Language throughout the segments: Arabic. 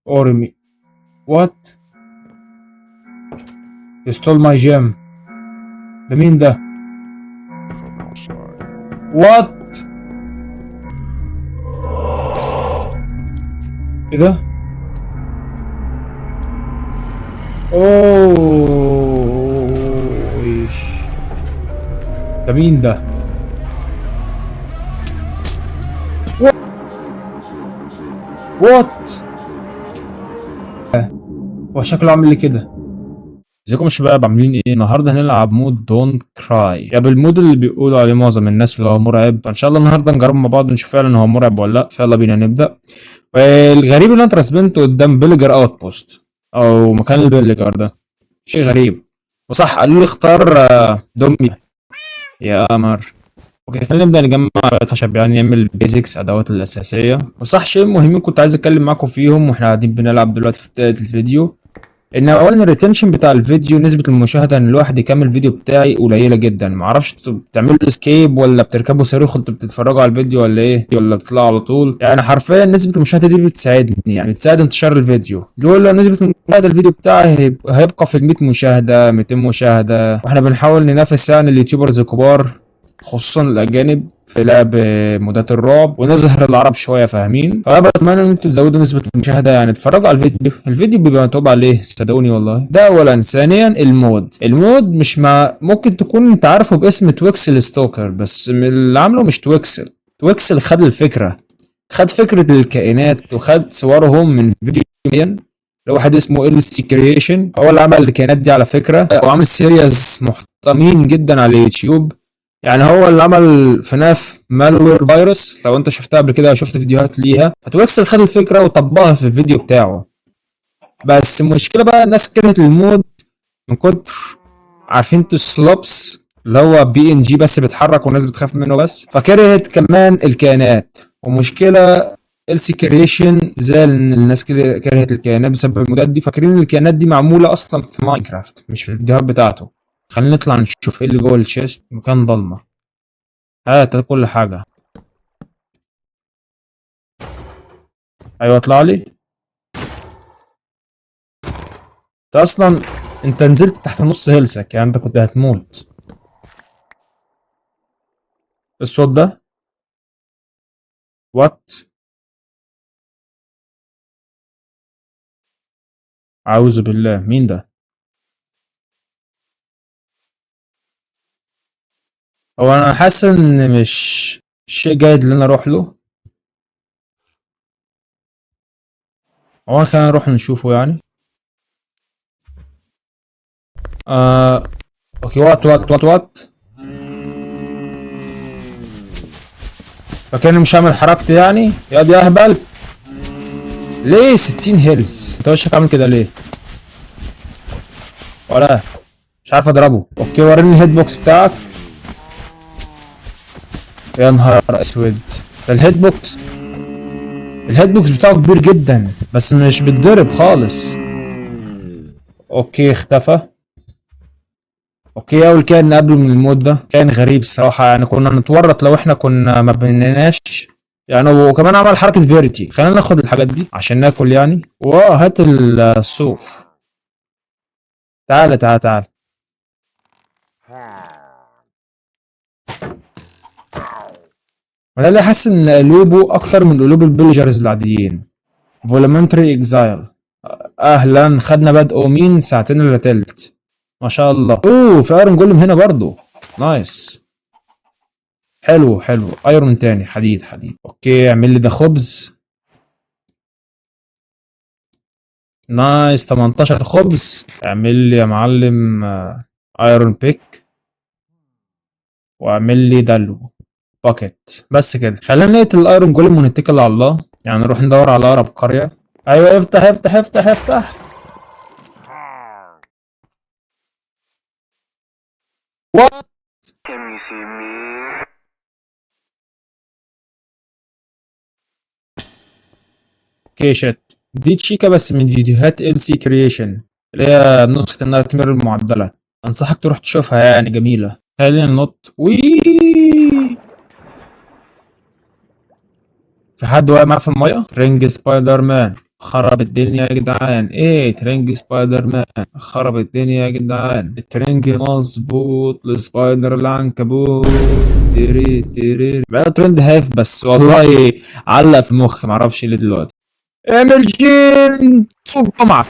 Ormi. What? You stole my gem. ده مين ده؟ What? ايه ده؟ اوه ايش ده؟ مين ده؟ وات؟ هو شكله عامل لي كده. ازيكم يا شباب، عاملين ايه؟ النهارده هنلعب مود دونت كراي، يا بالمود اللي بيقولوا عليه معظم الناس اللي هو مرعب. فان شاء الله النهارده نجرب مع بعض ونشوف فعلا هو مرعب ولا لا. فيلا بينا نبدا. والغريب ان انا اترسبنت قدام فيليجر اوت بوست او مكان الفيليجر ده، شيء غريب. وصح قالوا لي اختار دومي يا قمر. اوكي خلينا نبدا نجمع خشب، يعني نعمل البيزكس ادوات الاساسيه. وصح شيء مهم كنت عايز اتكلم معاكم فيهم واحنا قاعدين بنلعب دلوقتي في بدايه الفيديو، ان اولا الريتنشن بتاع الفيديو، نسبه المشاهده ان الواحد يكمل الفيديو بتاعي قليله جدا. معرفش انتوا بتعملوا اسكيب ولا بتركبوا صاروخ انتوا بتتفرجوا على الفيديو ولا ايه، ولا بتطلعوا على طول. يعني حرفيا نسبه المشاهده دي بتساعدني، يعني بتساعد انتشار الفيديو. لولا نسبه المشاهده الفيديو بتاعي هيبقى في ال 100 مشاهده 200 مشاهده، واحنا بنحاول ننافس يعني اليوتيوبرز الكبار خصوصا الاجانب في لعب مودات الرعب، ونظهر العرب شويه فاهمين. فانا بتمنى ان انتوا تزودوا نسبه المشاهده، يعني اتفرجوا على الفيديو بيبقى متعوب عليه صدقوني والله. ده اولا. ثانيا المود مش ممكن تكون انت عارفه باسم تويكسل ستوكر، بس من اللي عامله مش تويكسل خد الفكره، خد فكره الكائنات وخد صورهم من فيديو معين لواحد اسمه ال سي كرييشن، هو اللي عمل الكائنات دي على فكره، وعامل سيريز محترمين جدا على اليوتيوب. يعني هو اللي عمل فناف مالوير فيروس، لو انت شفتها قبل كده شفت فيديوهات ليها. فتويكسل خد الفكره وطبقها في الفيديو بتاعه. بس المشكله بقى الناس كرهت المود من كتر، عارفين انتوا السلوبس اللي هو بي ان جي بس بيتحرك والناس بتخاف منه بس، فكرهت كمان الكائنات. ومشكله ال سي كريشن زال ان الناس كرهت الكائنات بسبب المودات دي، فاكرين ان الكائنات دي معموله اصلا في ماينكرافت مش في الفيديوهات بتاعته. خلينا نطلع نشوف ايه اللي جوه الشيست. مكان ضلمه. هات كل حاجة. ايوه اطلع لي. انت اصلا انت نزلت تحت نص هيلسك، يعني انت كنت هتموت. الصوت ده وات؟ اعوذ بالله، مين ده؟ هو انا حاسس ان مش شيء جيد ان انا اروح له. هو خلينا نروح نشوفه يعني. آه... اوكي وات. فكاني مش هعمل حركتي يعني يا دي اهبل. ليه 60 هيلز؟ انت وشك عامل كده ليه؟ ولا مش عارف اضربه. اوكي وريني الهيد بوكس بتاعك. يا نهار اسود، ده الهيد بوكس بتاعه كبير جدا بس مش بتضرب خالص. اوكي اختفى. اوكي اول كائن قبله من المود ده كان غريب الصراحه، يعني كنا نتورط لو احنا كنا ما بنناش يعني. وكمان عمل حركه فيريتي. خلينا ناخد الحاجات دي عشان ناكل يعني. وهات الصوف. تعال. انا اللي حاسس ان قلوبه اكتر من قلوب الفيلجرز العاديين. فولومنتري اكزايل. اهلا، خدنا باد اومين ساعتين الا تلت. ما شاء الله. اوه في ايرون جولم هنا برضو. نايس. حلو ايرون تاني. حديد. اوكي اعمل لي ده خبز. نايس 18 خبز. اعمل لي يا معلم ايرون بيك. واعمل لي دلو باكيت. بس كده خلينا نقتل الايرون جولم ونتكل على الله، يعني نروح ندور على اقرب قرية. ايوه افتح. وات؟ اوكي شت. دي تشيكا بس من فيديوهات ال سي كرييشن اللي هي نسخة النايت مير المعدلة. انصحك تروح تشوفها يعني جميلة. خلينا ننط. وي. في حد واقع معاه في المية؟ رينج سبايدر مان. خرب الدنيا يا جدعان. ايه ترنج سبايدر مان خرب الدنيا يا جدعان. الترنج مظبوط لسبايدر العنكبوت. تيري تيري بقى ترند هايف بس والله. علق في مخي معرفش ليه دلوقتي. اعمل جين سوق جمعة.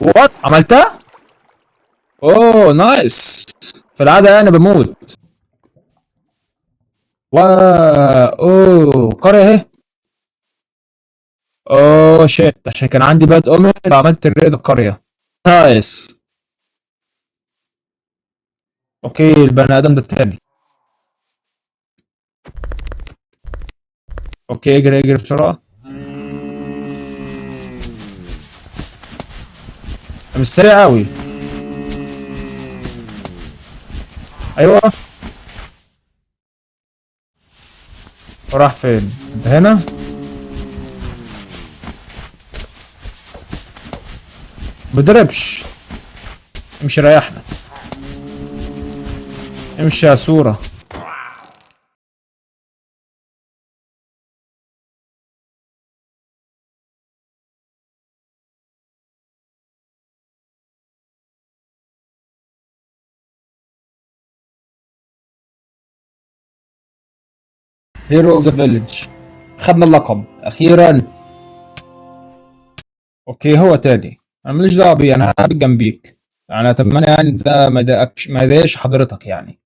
وات عملتها؟ اوه نايس. في العادة يعني بموت. اوه قرية اهي. اوه شيت عشان كان عندي باد اومن عملت الريد القرية. نايس. اوكي البني ادم ده التاني. اوكي اجري اجري بسرعة. مش سريع اوي. ايوه. راح فين انت هنا؟ بضربش. امشي ريحنا. امشي يا صورة. هيرو اوف ذا فيلج. خدنا اللقب اخيرا. اوكي هو تاني. انا ماليش دعوة بيه انا قاعد جنبيك. انا اتمنى يعني ده ما يضايقش حضرتك يعني.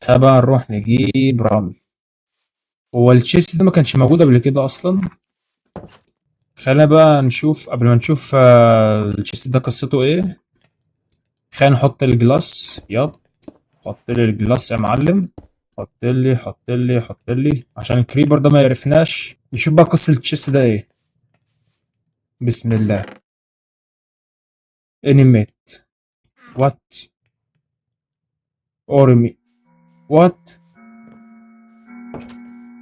طبعا نروح نجيب رمل. هو التشيست ده ما كانش موجود قبل كده اصلا. خلينا بقى نشوف قبل ما نشوف التشيست ده قصته ايه. خلينا نحط الجلاس ياب. حط لي الجلاس يا معلم. حط لي عشان الكريبر ده ما يعرفناش. نشوف بقى قصة التشيست ده ايه. بسم الله. انيميت. وات. اورمي. وات.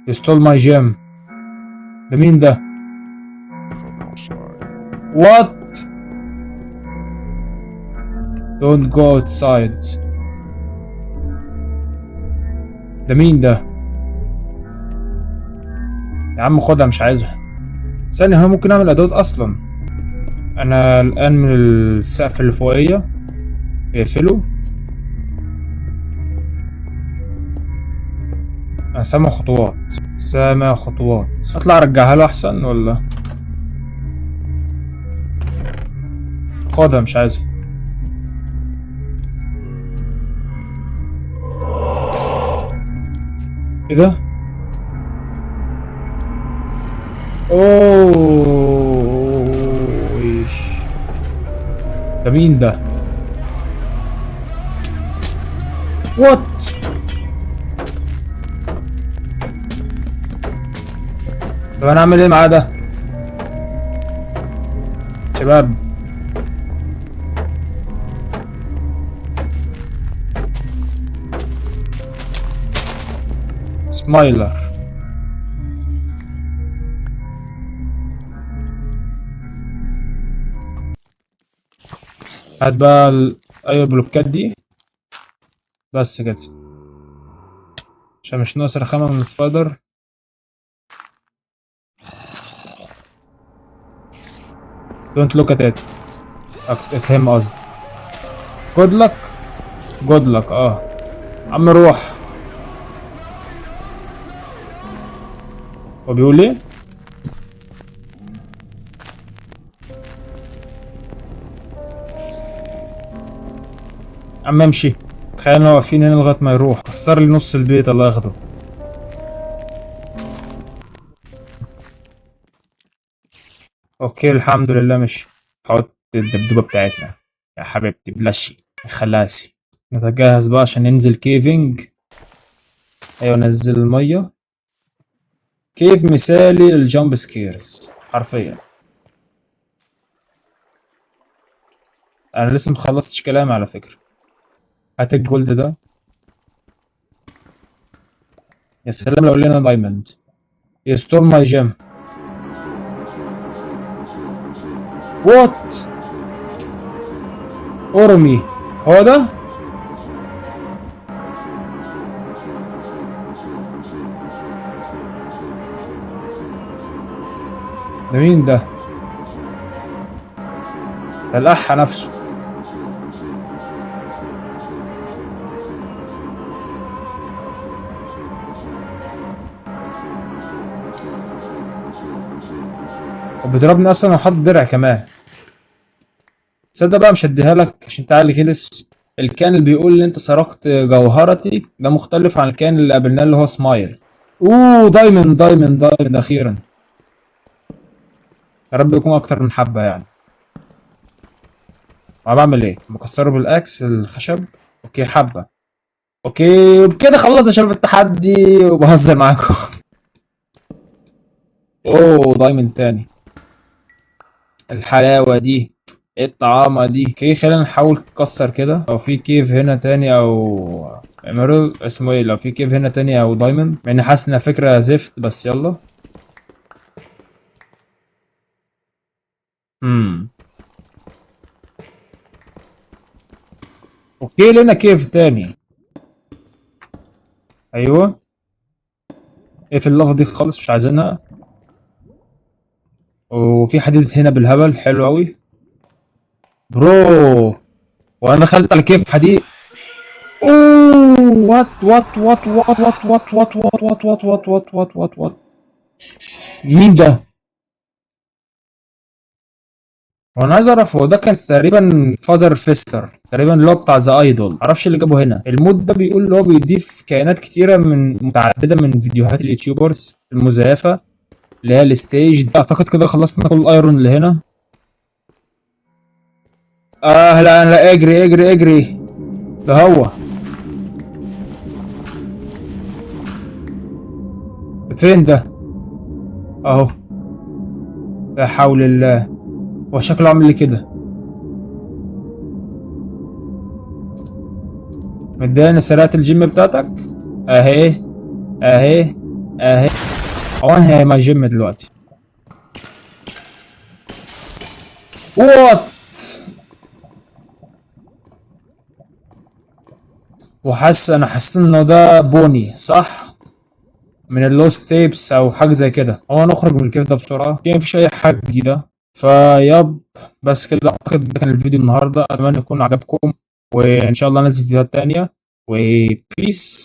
يستول ماي جيم. ده مين ده؟ وات. دونت جو اوتسايد. ده مين ده؟ يا عم خدها مش عايزها. ثانية هو ممكن اعمل ادوات اصلا. انا الان من السقف اللي فوقية. اقفله. انا سامع خطوات. سامع خطوات. اطلع ارجعها له احسن ولا؟ خدها مش عايزها. ايه ده؟ اوه إيش. ده مين ده؟ وات. طب انا اعمل ايه معاه ده؟ شباب. سمايلر. هات بقى ايوه البلوكات دي. بس كده. عشان مش ناقص رخامة من السبايدر. دونت لوك ات ات. افهم قصدي. جود لك. جود لك عم روح. هو بيقول ايه؟ عم امشي. خلينا واقفين هنا لغايه ما يروح. كسر لي نص البيت الله ياخده. اوكي الحمد لله مشي. حط الدبدوبه بتاعتنا. يا حبيبتي بلاشي. يا خلاسي. نتجهز بقى عشان ننزل كيفنج. ايوه نزل الميه. كيف مثالي للجامب سكيرز حرفيا. انا لسه مخلصتش كلام على فكره. هات الجولد ده. يا سلام لو لقينا دايموند. يستور ماي جيم. وات. اورمي. هو ده. ده مين ده؟ ده الأح نفسه. وبيضربني أصلا وحاطط درع كمان. تصدق بقى مش هديها لك عشان انت عقلي خلص. الكان اللي بيقول ان انت سرقت جوهرتي ده مختلف عن الكان اللي قابلناه اللي هو سمايل. اوه دايموند دايموند دايموند اخيرا. يا رب يكون اكتر من حبة يعني. انا بعمل ايه؟ بكسره بالاكس الخشب. اوكي حبة. اوكي وبكده خلصنا شباب التحدي وبهزر معاكم. اوه دايموند تاني. الحلاوة دي. ايه الطعامة دي؟ اوكي خلينا نحاول نكسر كده لو في كيف هنا تاني او ايميرالد اسمه ايه، لو في كيف هنا تاني او دايموند، مع اني حاسس انها فكرة زفت بس يلا. امم اوكي لقينا كيف تاني. ايوه. ايه في اللحظة دي خالص مش عايزينها. وفي حديد هنا بالهبل حلو قوي. برو. وانا دخلت على كيف حديد. اوه وات. مين ده؟ وانا عايز اعرف هو ده كان تقريبا فازر فيستر تقريبا اللي هو بتاع ذا ايدول، معرفش اللي جابه هنا. المود ده بيقول اللي هو بيضيف كائنات كتيره من متعدده من فيديوهات اليوتيوبرز المزيفه اللي هي الستيج ده. اعتقد كده خلصنا كل الايرون اللي هنا. لا لا اجري اجري اجري. ده هو. فين ده؟ اهو. لا حول الله. هو شكله عامل لي كده. مداني سرعه الجيم بتاعتك. اهي اهي اهي. هو انا هي ماي جيم دلوقتي. وات. انا حسيت انه ده بوني صح؟ من اللوست تيبس او حاجه زي كده. هو نخرج من الكيف ده بسرعه كده مفيش اي حاجه جديده. فيب. بس كده اعتقد ده كان الفيديو النهارده، اتمنى يكون عجبكم وان شاء الله انزل فيديوهات تانية. وبيس.